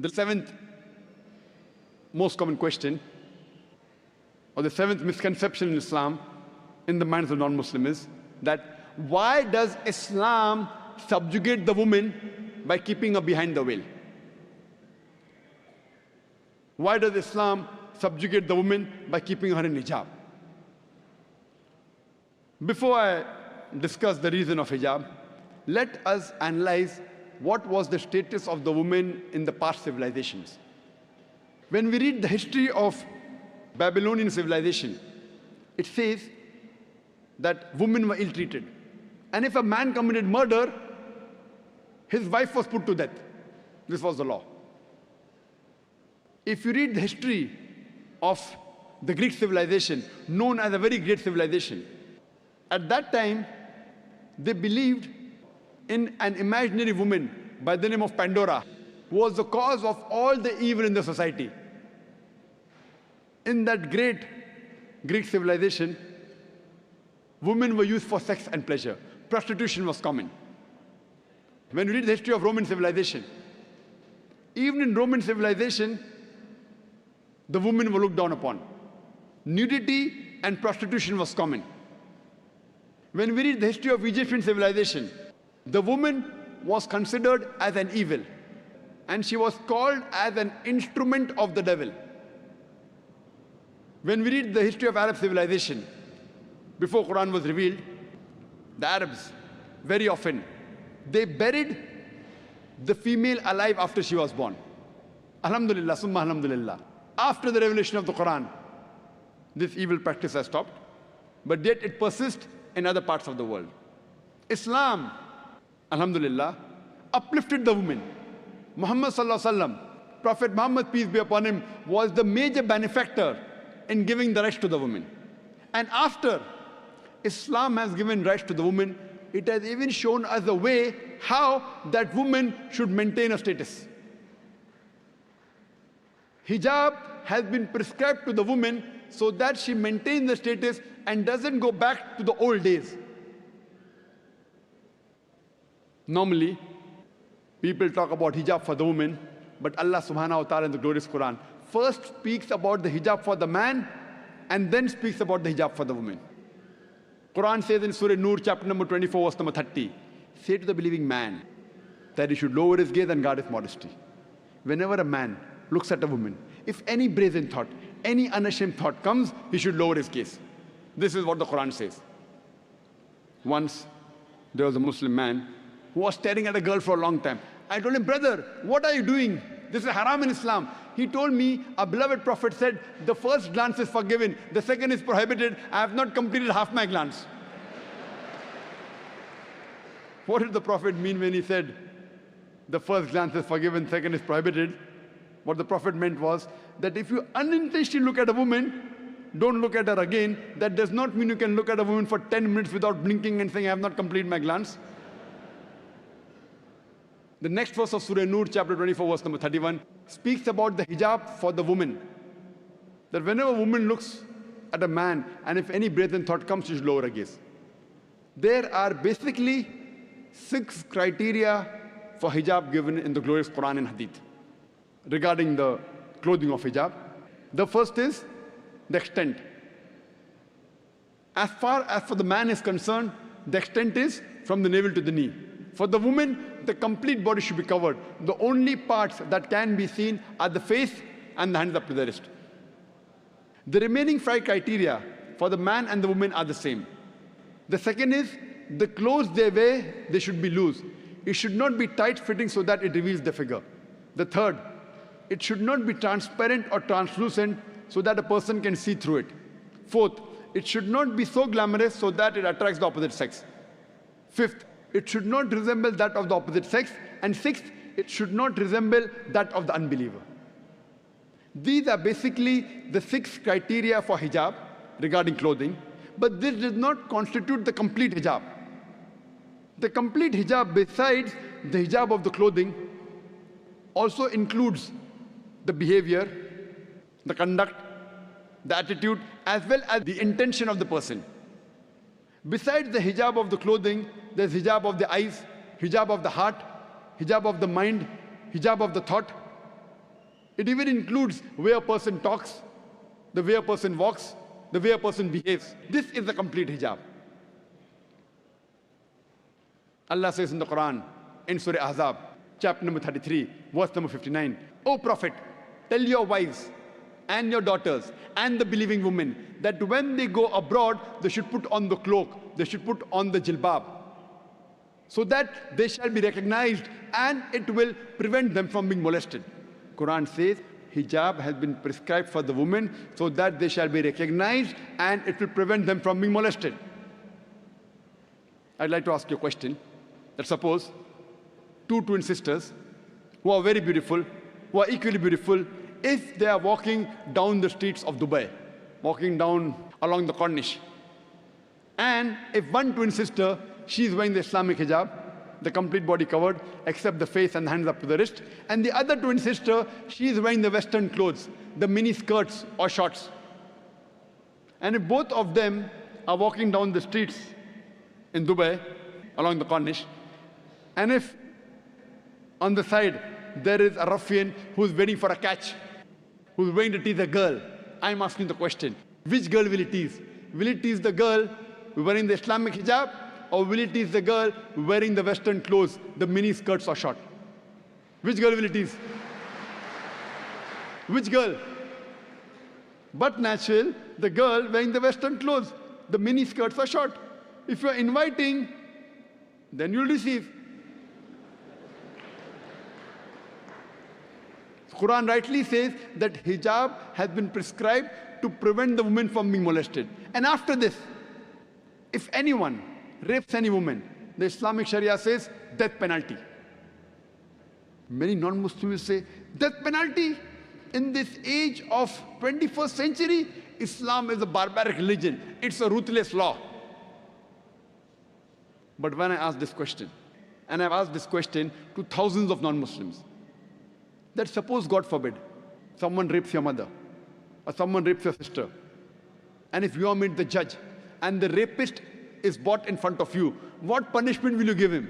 The seventh most common question, or the seventh misconception in Islam, in the minds of non-Muslims, is that why does Islam subjugate the woman by keeping her behind the veil? Why does Islam subjugate the woman by keeping her in hijab? Before I discuss the reason of hijab, let us analyze what was the status of the woman in the past civilizations. When we read the history of Babylonian civilization, it says that women were ill-treated. And if a man committed murder, his wife was put to death. This was the law. If you read the history of the Greek civilization, known as a very great civilization, at that time, they believed in an imaginary woman by the name of Pandora, who was the cause of all the evil in the society. In that great Greek civilization, women were used for sex and pleasure. Prostitution was common. When we read the history of Roman civilization, even in Roman civilization, the women were looked down upon. Nudity and prostitution was common. When we read the history of Egyptian civilization, the woman was considered as an evil, and she was called as an instrument of the devil. When we read the history of Arab civilization, before Quran was revealed, the Arabs, very often, they buried the female alive after she was born. Alhamdulillah, summa alhamdulillah. After the revelation of the Quran, this evil practice has stopped, but yet it persists in other parts of the world. Islam, alhamdulillah, uplifted the woman. Muhammad sallallahu alaihi wasallam, Prophet Muhammad, peace be upon him, was the major benefactor in giving the rights to the woman. And after Islam has given rights to the woman, it has even shown us a way how that woman should maintain a status. Hijab has been prescribed to the woman so that she maintains the status and doesn't go back to the old days. Normally, people talk about hijab for the woman, but Allah subhanahu wa ta'ala in the glorious Quran first speaks about the hijab for the man and then speaks about the hijab for the woman. Quran says in Surah Nur, chapter number 24, verse number 30, say to the believing man that he should lower his gaze and guard his modesty. Whenever a man looks at a woman, if any brazen thought, any unashamed thought comes, he should lower his gaze. This is what the Quran says. Once, there was a Muslim man who was staring at a girl for a long time. I told him, brother, what are you doing? This is haram in Islam. He told me, our beloved Prophet said, the first glance is forgiven, the second is prohibited. I have not completed half my glance. What did the Prophet mean when he said, the first glance is forgiven, second is prohibited? What the Prophet meant was that if you unintentionally look at a woman, don't look at her again. That does not mean you can look at a woman for 10 minutes without blinking and saying, I have not completed my glance. The next verse of Surah Nur, chapter 24, verse number 31, speaks about the hijab for the woman. That whenever a woman looks at a man, and if any brazen thought comes, she should lower her gaze. There are basically 6 criteria for hijab given in the glorious Quran and Hadith regarding the clothing of hijab. The first is the extent. As far as for the man is concerned, the extent is from the navel to the knee. For the woman, the complete body should be covered. The only parts that can be seen are the face and the hands up to the wrist. The remaining 5 criteria for the man and the woman are the same. The second is, the clothes they wear, they should be loose. It should not be tight-fitting so that it reveals the figure. The third, it should not be transparent or translucent so that a person can see through it. Fourth, it should not be so glamorous so that it attracts the opposite sex. Fifth, it should not resemble that of the opposite sex. And sixth, it should not resemble that of the unbeliever. These are basically the 6 criteria for hijab regarding clothing, but this does not constitute the complete hijab. The complete hijab, besides the hijab of the clothing, also includes the behavior, the conduct, the attitude, as well as the intention of the person. Besides the hijab of the clothing, there's hijab of the eyes, hijab of the heart, hijab of the mind, hijab of the thought. It even includes the way a person talks, the way a person walks, the way a person behaves. This is the complete hijab. Allah says in the Quran, in Surah Ahzab, chapter number 33, verse number 59, O Prophet, tell your wives and your daughters and the believing women that when they go abroad, they should put on the cloak, they should put on the jilbab, so that they shall be recognized and it will prevent them from being molested. Quran says hijab has been prescribed for the women so that they shall be recognized and it will prevent them from being molested. I'd like to ask you a question. That suppose two twin sisters who are very beautiful, who are equally beautiful, if they are walking down the streets of Dubai, walking down along the Corniche, and if one twin sister, she is wearing the Islamic hijab, the complete body covered, except the face and the hands up to the wrist, and the other twin sister, she is wearing the Western clothes, the mini skirts or shorts. And if both of them are walking down the streets in Dubai, along the Corniche, and if on the side there is a ruffian who's waiting for a catch, who's waiting to tease a girl, I'm asking the question, which girl will he tease? Will he tease the girl wearing the Islamic hijab, or will he tease the girl wearing the Western clothes, the mini skirts or short? Which girl will he tease? Which girl? But natural, the girl wearing the Western clothes, the mini skirts or short. If you're inviting, then you'll receive. Quran rightly says that hijab has been prescribed to prevent the woman from being molested. And after this, if anyone rapes any woman, the Islamic Sharia says death penalty. Many non-Muslims say, death penalty? In this age of 21st century, Islam is a barbaric religion. It's a ruthless law. But when I ask this question, and I've asked this question to thousands of non-Muslims, that suppose, God forbid, someone rapes your mother, or someone rapes your sister, and if you are made the judge, and the rapist is brought in front of you, what punishment will you give him?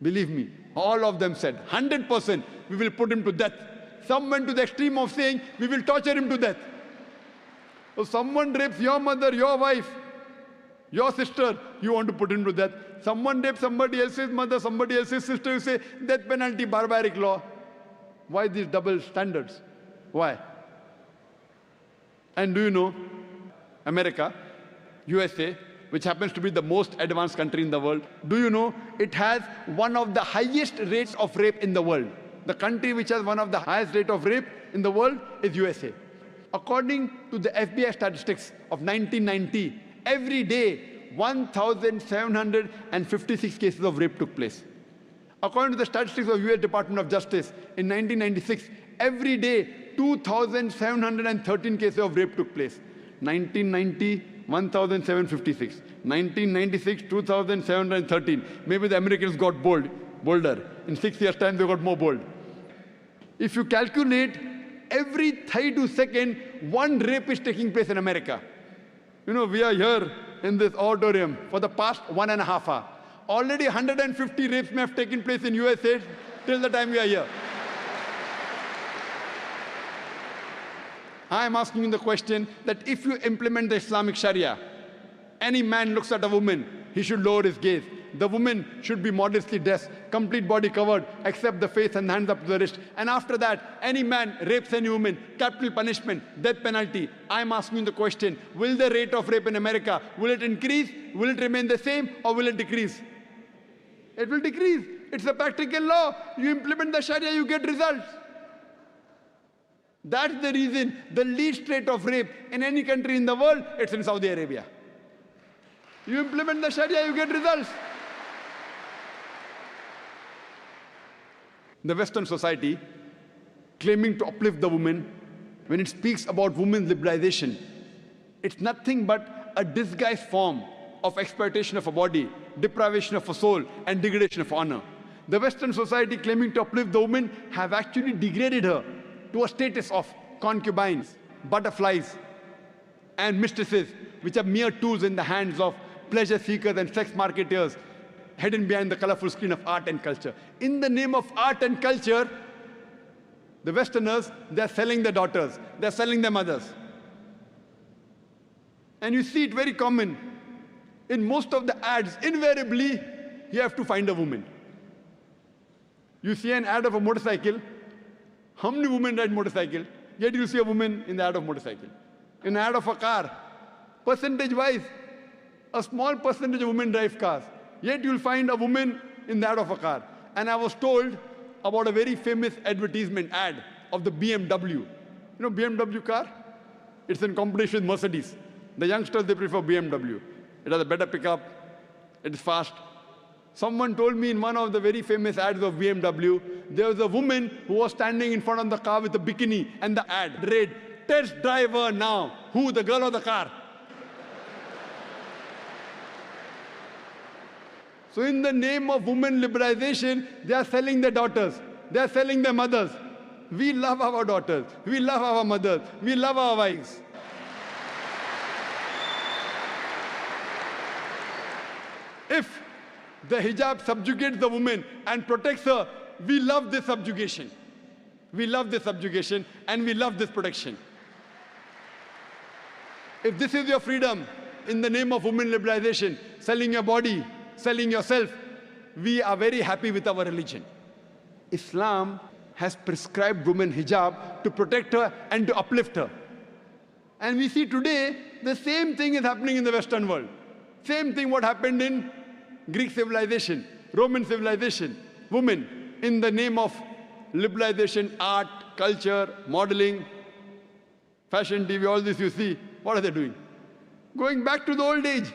Believe me, all of them said, 100%, we will put him to death. Some went to the extreme of saying, we will torture him to death. So someone rapes your mother, your wife, your sister, you want to put him to death. Someone rapes somebody else's mother, somebody else's sister, you say, death penalty, barbaric law. Why these double standards? Why? And do you know, America, USA, which happens to be the most advanced country in the world, do you know it has one of the highest rates of rape in the world? The country which has one of the highest rate of rape in the world is USA. According to the FBI statistics of 1990, every day 1,756 cases of rape took place. According to the statistics of US Department of Justice, in 1996, every day 2,713 cases of rape took place. 1990, 1,756. 1996, 2,713. Maybe the Americans got bolder. In 6 years' time, they got more bold. If you calculate, every 32 seconds, one rape is taking place in America. You know, we are here in this auditorium for the past 1.5 hours. Already 150 rapes may have taken place in USA till the time we are here. I am asking you the question that if you implement the Islamic Sharia, any man looks at a woman, he should lower his gaze. The woman should be modestly dressed, complete body covered, except the face and hands up to the wrist. And after that, any man rapes any woman, capital punishment, death penalty. I am asking you the question, will the rate of rape in America, will it increase, will it remain the same, or will it decrease? It will decrease. It's a practical law. You implement the Sharia, you get results. That's the reason the least rate of rape in any country in the world, it's in Saudi Arabia. You implement the Sharia, you get results. The Western society, claiming to uplift the woman, when it speaks about women's liberalization, it's nothing but a disguised form of exploitation of a body, deprivation of a soul, and degradation of honor. The Western society, claiming to uplift the woman, have actually degraded her to a status of concubines, butterflies, and mistresses, which are mere tools in the hands of pleasure seekers and sex marketers, hidden behind the colorful screen of art and culture. In the name of art and culture, The Westerners, they're selling their daughters. They're selling their mothers. And you see it very common. In most of the ads, invariably, you have to find a woman. You see an ad of a motorcycle. How many women ride motorcycle? Yet you see a woman in the ad of motorcycle. In the ad of a car, percentage-wise, a small percentage of women drive cars. Yet you'll find a woman in the ad of a car. And I was told about a very famous advertisement ad of the BMW. You know BMW car? It's in competition with Mercedes. The youngsters, they prefer BMW. It has a better pickup. It is fast. Someone told me in one of the very famous ads of BMW, there was a woman who was standing in front of the car with a bikini, and the ad read, "Test driver now." Who? The girl or the car? So in the name of women liberalization, they are selling their daughters. They are selling their mothers. We love our daughters. We love our mothers. We love our wives. If the hijab subjugates the woman and protects her, we love this subjugation. We love this subjugation and we love this protection. If this is your freedom in the name of women liberalization, selling your body, selling yourself, we are very happy with our religion. Islam has prescribed women hijab to protect her and to uplift her. And we see today the same thing is happening in the Western world. Same thing what happened in Greek civilization, Roman civilization. Women, in the name of liberalization, art, culture, modeling, fashion TV, all this you see, what are they doing? Going back to the old age.